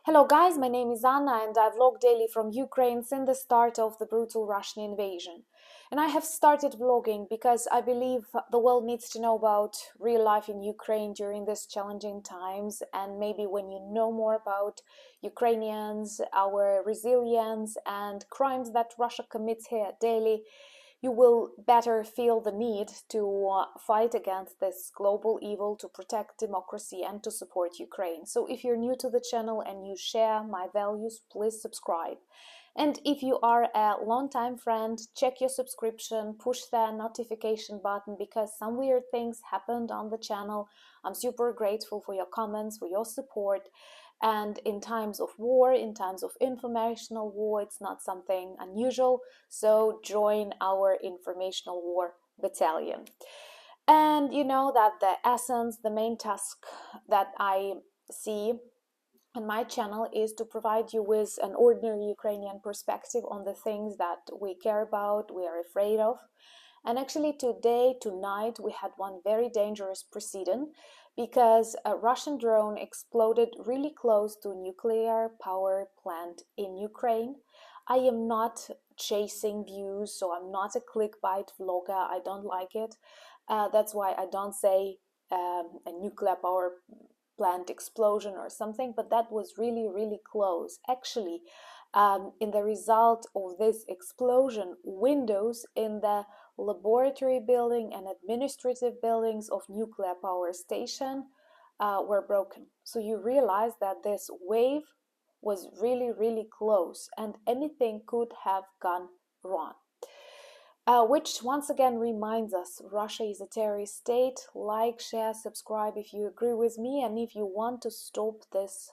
Hello guys, my name is Anna and I vlog daily from Ukraine since the start of the brutal Russian invasion. And I have started vlogging because I believe the world needs to know about real life in Ukraine during these challenging times, and maybe when you know more about Ukrainians, our resilience and crimes that Russia commits here daily, you will better feel the need to fight against this global evil, to protect democracy and to support Ukraine. So if you're new to the channel and you share my values, please subscribe. And if you are a long-time friend, check your subscription, push the notification button, because some weird things happened on the channel. I'm super grateful for your comments, for your support. And in times of war, in times of informational war, it's not something unusual. So join our informational war battalion. And you know that the essence, the main task that I see on my channel is to provide you with an ordinary Ukrainian perspective on the things that we care about, we are afraid of. And actually today, tonight, we had one very dangerous precedent because a Russian drone exploded really close to a nuclear power plant in Ukraine. I am not chasing views, so I'm not a clickbait vlogger. I don't like it. That's why I don't say a nuclear power plant explosion or something, but that was really, really close. Actually, in the result of this explosion, windows in the laboratory building and administrative buildings of nuclear power station were broken. So you realize that this wave was really, really close and anything could have gone wrong. Which once again reminds us Russia is a terrorist state. Like, share, subscribe if you agree with me and if you want to stop this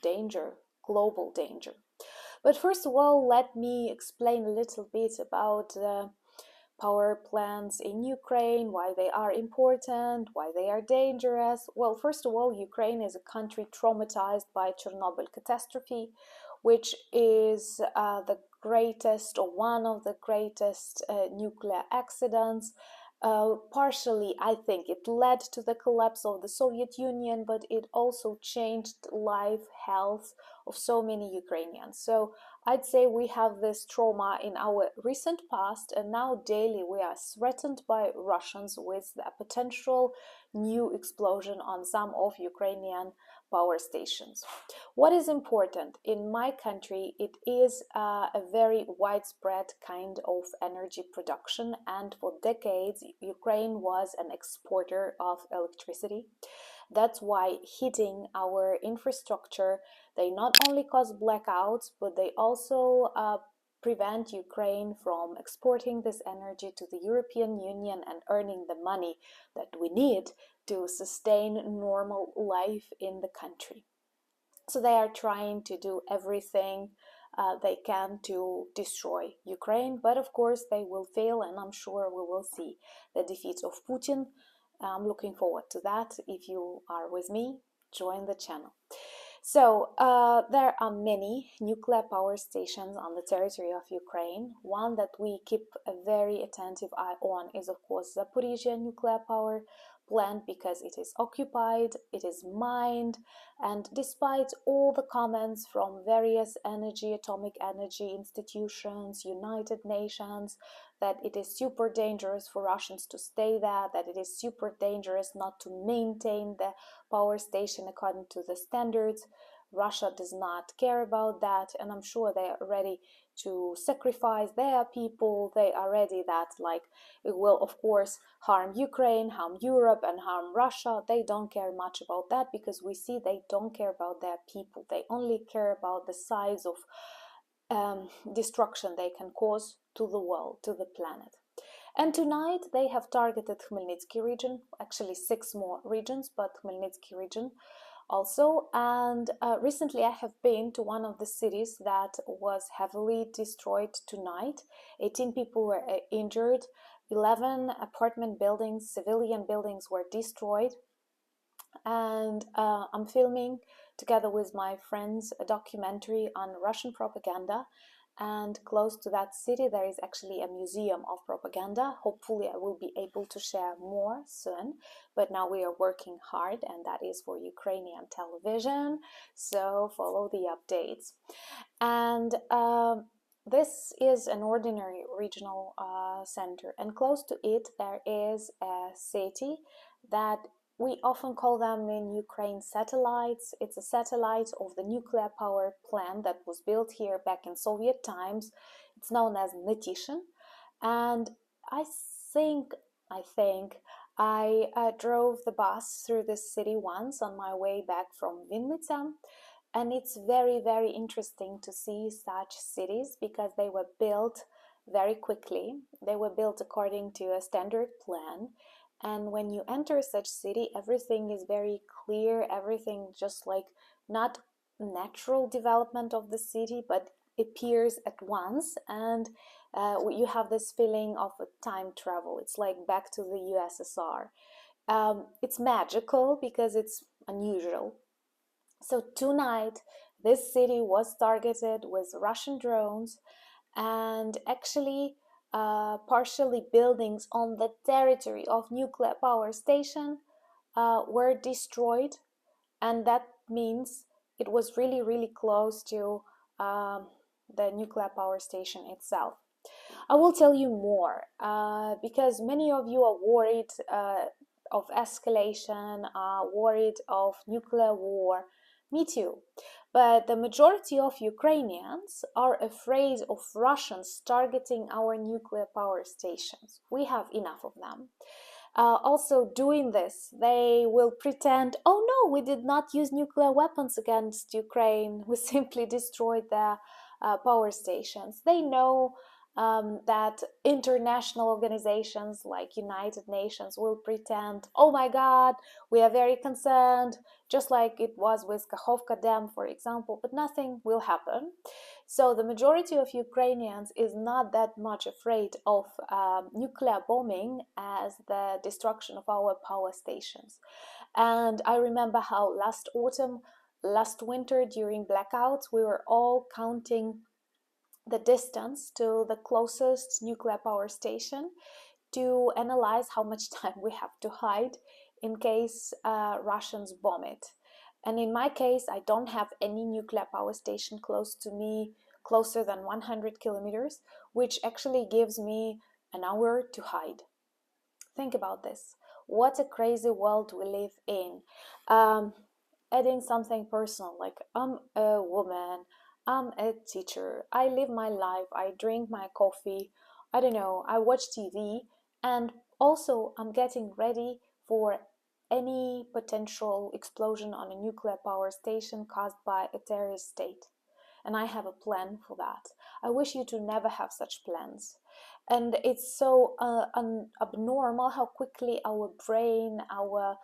danger, global danger. But first of all, let me explain a little bit about the power plants in Ukraine, why they are important, why they are dangerous. Well, first of all, Ukraine is a country traumatized by Chernobyl catastrophe, which is the greatest or one of the greatest nuclear accidents. Partially, I think it led to the collapse of the Soviet Union, but it also changed life, health of so many Ukrainians. So I'd say we have this trauma in our recent past, and now daily we are threatened by Russians with a potential new explosion on some of Ukrainian power stations. What is important in my country, it is a very widespread kind of energy production, and for decades Ukraine was an exporter of electricity. That's why hitting our infrastructure, they not only cause blackouts, but they also prevent Ukraine from exporting this energy to the European Union and earning the money that we need to sustain normal life in the country. So they are trying to do everything they can to destroy Ukraine, but of course they will fail, and I'm sure we will see the defeat of Putin. I'm looking forward to that. If you are with me, join the channel. So there are many nuclear power stations on the territory of Ukraine. One that we keep a very attentive eye on is of course Zaporizhia nuclear power plant, because it is occupied, it is mined, and despite all the comments from various atomic energy institutions, United Nations, that it is super dangerous for Russians to stay there, that it is super dangerous not to maintain the power station according to the standards, Russia does not care about that, and I'm sure they are ready to sacrifice their people. They are ready that, like, it will of course harm Ukraine, harm Europe, and harm Russia. They don't care much about that, because we see they don't care about their people. They only care about the size of destruction they can cause to the world, to the planet. And tonight they have targeted Khmelnytsky region, actually 6 more regions, but Khmelnytsky region also. And recently I have been to one of the cities that was heavily destroyed tonight. 18 people were injured, 11 apartment buildings, civilian buildings were destroyed. And I'm filming together with my friends a documentary on Russian propaganda, And close to that city, there is actually a museum of propaganda. Hopefully, I will be able to share more soon. But now we are working hard, and that is for Ukrainian television. So follow the updates. And this is an ordinary regional center, and close to it there is a city that we often call them in Ukraine satellites. It's a satellite of the nuclear power plant that was built here back in Soviet times. It's known as Netishin, and I think I drove the bus through this city once on my way back from Vinnytsia, and it's very, very interesting to see such cities because they were built very quickly. They were built according to a standard plan. And when you enter such city, everything is very clear, everything just like not natural development of the city, but appears at once. And you have this feeling of a time travel. It's like back to the USSR. It's magical because it's unusual. So tonight, this city was targeted with Russian drones, and actually partially buildings on the territory of nuclear power station were destroyed, and that means it was really, really close to the nuclear power station itself. I will tell you more because many of you are worried of escalation, worried of nuclear war. Me too. But the majority of Ukrainians are afraid of Russians targeting our nuclear power stations. We have enough of them. Also, doing this, they will pretend, oh no, we did not use nuclear weapons against Ukraine. We simply destroyed their power stations. They know that international organizations like United Nations will pretend, oh my God, we are very concerned, just like it was with Kakhovka Dam, for example, but nothing will happen. So the majority of Ukrainians is not that much afraid of nuclear bombing as the destruction of our power stations. And I remember how last autumn, last winter during blackouts, we were all counting the distance to the closest nuclear power station to analyze how much time we have to hide in case Russians bomb it. And in my case, I don't have any nuclear power station close to me, closer than 100 kilometers, which actually gives me an hour to hide. Think about this. What a crazy world we live in. Um, Adding something personal, like I'm a woman, I'm a teacher, I live my life, I drink my coffee, I don't know, I watch TV, and also I'm getting ready for any potential explosion on a nuclear power station caused by a terrorist state. And I have a plan for that. I wish you to never have such plans. And it's so abnormal how quickly our brain, our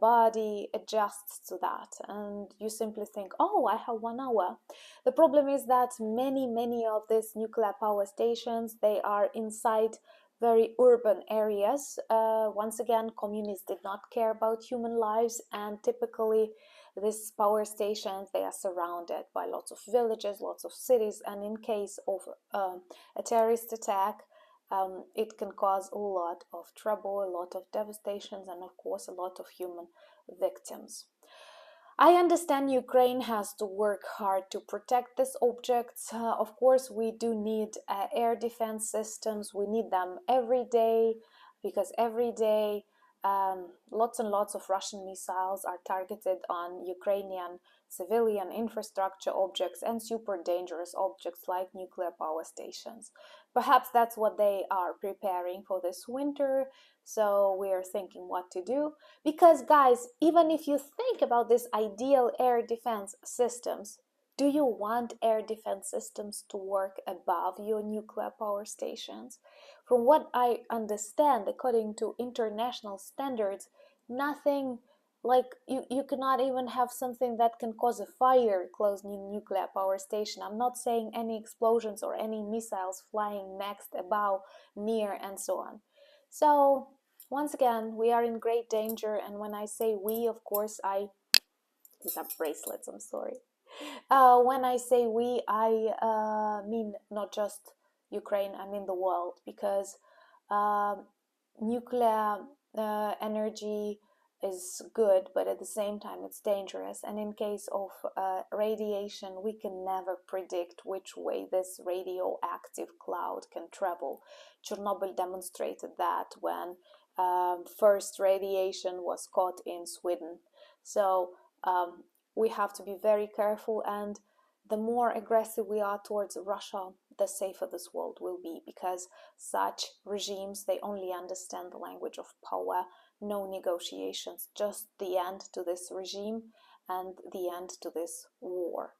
body adjusts to that, and you simply think, oh, I have 1 hour. The problem is that many of these nuclear power stations, they are inside very urban areas. Once again, communists did not care about human lives, and typically these power stations, they are surrounded by lots of villages, lots of cities, and in case of a terrorist attack, it can cause a lot of trouble, a lot of devastations, and of course a lot of human victims. I understand Ukraine has to work hard to protect these objects. Of course, we do need air defense systems. We need them every day because every day lots and lots of Russian missiles are targeted on Ukrainian civilian infrastructure objects and super dangerous objects like nuclear power stations. Perhaps that's what they are preparing for this winter. So we are thinking what to do. Because guys, even if you think about this ideal air defense systems, do you want air defense systems to work above your nuclear power stations? From what I understand, according to international standards, nothing like you cannot even have something that can cause a fire close to nuclear power station. I'm not saying any explosions or any missiles flying next, above, near, and so on. So once again, we are in great danger, and when I say we, of course, these are bracelets, I'm sorry. When I say we, I mean not just Ukraine, I mean the world, because um, nuclear energy is good, but at the same time it's dangerous. And in case of radiation, we can never predict which way this radioactive cloud can travel. Chernobyl demonstrated that when first radiation was caught in Sweden. So um, we have to be very careful, and the more aggressive we are towards Russia, the safer this world will be, because such regimes, they only understand the language of power. No negotiations, just the end to this regime and the end to this war.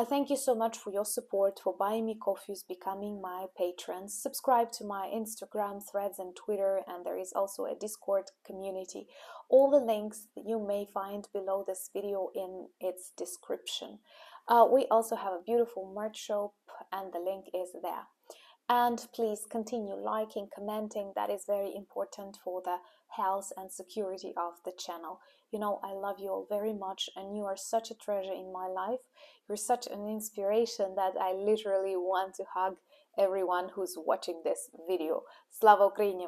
Thank you so much for your support, for buying me coffees, becoming my patrons. Subscribe to my Instagram, Threads, and Twitter, and there is also a Discord community. All the links that you may find below this video in its description. We also have a beautiful merch shop, and the link is there. And please continue liking, commenting. That is very important for the health and security of the channel. You know, I love you all very much, and you are such a treasure in my life. You're such an inspiration that I literally want to hug everyone who's watching this video. Slava Ukraini!